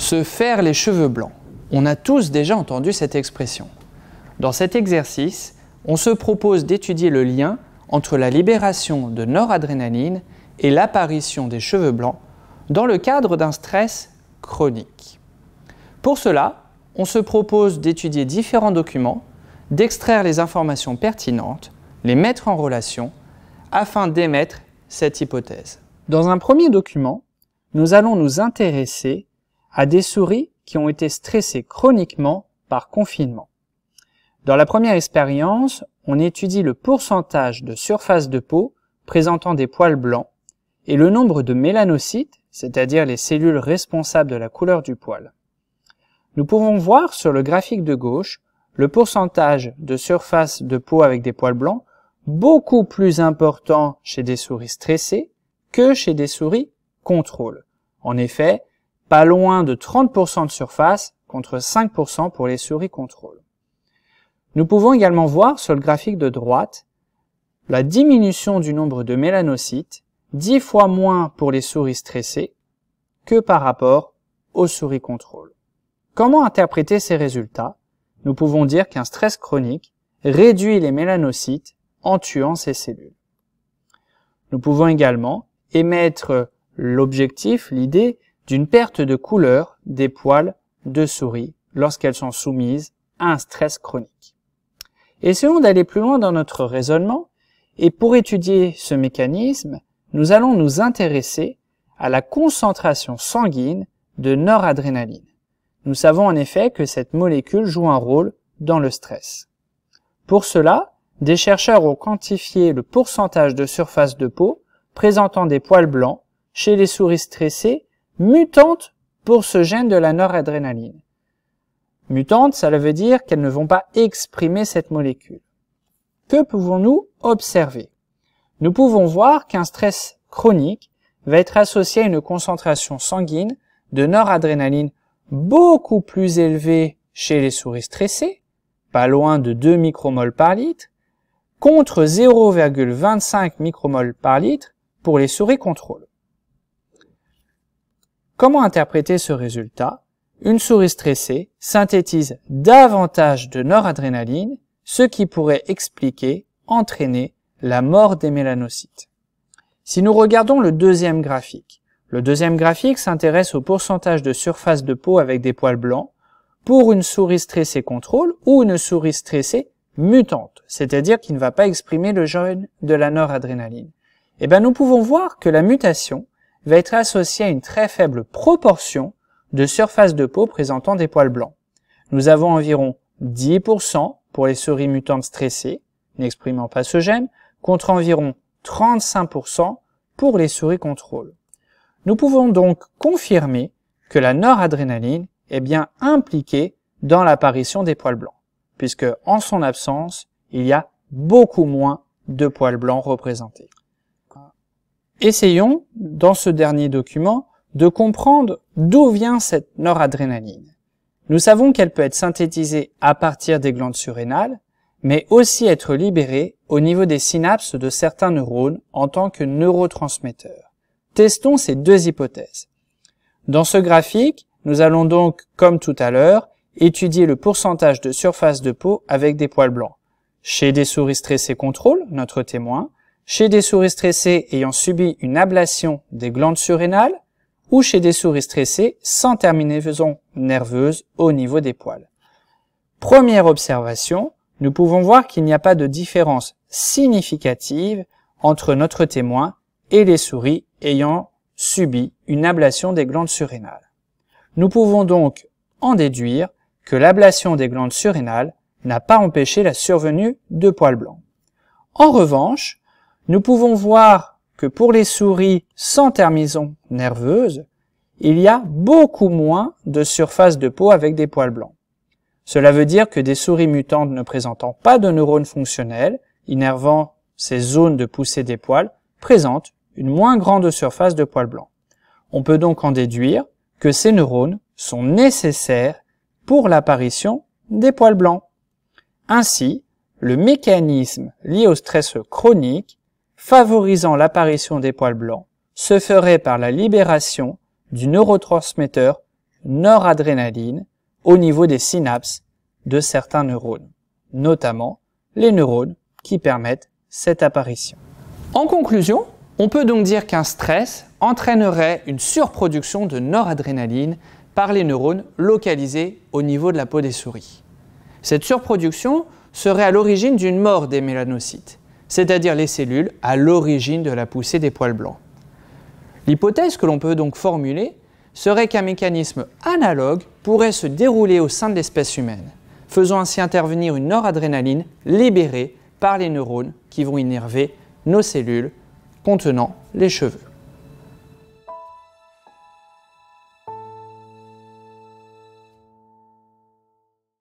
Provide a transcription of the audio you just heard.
Se faire les cheveux blancs. On a tous déjà entendu cette expression. Dans cet exercice, on se propose d'étudier le lien entre la libération de noradrénaline et l'apparition des cheveux blancs dans le cadre d'un stress chronique. Pour cela, on se propose d'étudier différents documents, d'extraire les informations pertinentes, les mettre en relation, afin d'émettre cette hypothèse. Dans un premier document, nous allons nous intéresser à des souris qui ont été stressées chroniquement par confinement. Dans la première expérience, on étudie le pourcentage de surface de peau présentant des poils blancs et le nombre de mélanocytes, c'est-à-dire les cellules responsables de la couleur du poil. Nous pouvons voir sur le graphique de gauche le pourcentage de surface de peau avec des poils blancs beaucoup plus important chez des souris stressées que chez des souris contrôle. En effet, pas loin de 30% de surface contre 5% pour les souris contrôle. Nous pouvons également voir sur le graphique de droite la diminution du nombre de mélanocytes, 10 fois moins pour les souris stressées que par rapport aux souris contrôle. Comment interpréter ces résultats? Nous pouvons dire qu'un stress chronique réduit les mélanocytes en tuant ces cellules. Nous pouvons également émettre l'objectif, l'idée d'une perte de couleur des poils de souris lorsqu'elles sont soumises à un stress chronique. Essayons d'aller plus loin dans notre raisonnement et pour étudier ce mécanisme, nous allons nous intéresser à la concentration sanguine de noradrénaline. Nous savons en effet que cette molécule joue un rôle dans le stress. Pour cela, des chercheurs ont quantifié le pourcentage de surface de peau présentant des poils blancs chez les souris stressées mutantes pour ce gène de la noradrénaline. Mutantes, cela veut dire qu'elles ne vont pas exprimer cette molécule. Que pouvons-nous observer? Nous pouvons voir qu'un stress chronique va être associé à une concentration sanguine de noradrénaline beaucoup plus élevée chez les souris stressées, pas loin de 2 micromoles par litre, contre 0,25 micromoles par litre pour les souris contrôle. Comment interpréter ce résultat? Une souris stressée synthétise davantage de noradrénaline, ce qui pourrait expliquer, entraîner la mort des mélanocytes. Si nous regardons le deuxième graphique s'intéresse au pourcentage de surface de peau avec des poils blancs pour une souris stressée contrôle ou une souris stressée mutante, c'est-à-dire qui ne va pas exprimer le gène de la noradrénaline. Eh bien, nous pouvons voir que la mutation va être associée à une très faible proportion de surface de peau présentant des poils blancs. Nous avons environ 10% pour les souris mutantes stressées, n'exprimant pas ce gène, contre environ 35% pour les souris contrôle. Nous pouvons donc confirmer que la noradrénaline est bien impliquée dans l'apparition des poils blancs, puisque en son absence, il y a beaucoup moins de poils blancs représentés. Essayons, dans ce dernier document, de comprendre d'où vient cette noradrénaline. Nous savons qu'elle peut être synthétisée à partir des glandes surrénales, mais aussi être libérée au niveau des synapses de certains neurones en tant que neurotransmetteurs. Testons ces deux hypothèses. Dans ce graphique, nous allons donc, comme tout à l'heure, étudier le pourcentage de surface de peau avec des poils blancs. Chez des souris stressées contrôle, notre témoin, chez des souris stressées ayant subi une ablation des glandes surrénales, ou chez des souris stressées sans terminaison nerveuse au niveau des poils. Première observation, nous pouvons voir qu'il n'y a pas de différence significative entre notre témoin et les souris ayant subi une ablation des glandes surrénales. Nous pouvons donc en déduire que l'ablation des glandes surrénales n'a pas empêché la survenue de poils blancs. En revanche, nous pouvons voir que pour les souris sans terminaison nerveuse, il y a beaucoup moins de surface de peau avec des poils blancs. Cela veut dire que des souris mutantes ne présentant pas de neurones fonctionnels, innervant ces zones de poussée des poils, présentent une moins grande surface de poils blancs. On peut donc en déduire que ces neurones sont nécessaires pour l'apparition des poils blancs. Ainsi, le mécanisme lié au stress chronique favorisant l'apparition des poils blancs se ferait par la libération du neurotransmetteur noradrénaline au niveau des synapses de certains neurones, notamment les neurones qui permettent cette apparition. En conclusion, on peut donc dire qu'un stress entraînerait une surproduction de noradrénaline par les neurones localisés au niveau de la peau des souris. Cette surproduction serait à l'origine d'une mort des mélanocytes, c'est-à-dire les cellules à l'origine de la poussée des poils blancs. L'hypothèse que l'on peut donc formuler serait qu'un mécanisme analogue pourrait se dérouler au sein de l'espèce humaine, faisant ainsi intervenir une noradrénaline libérée par les neurones qui vont innerver nos cellules contenant les cheveux.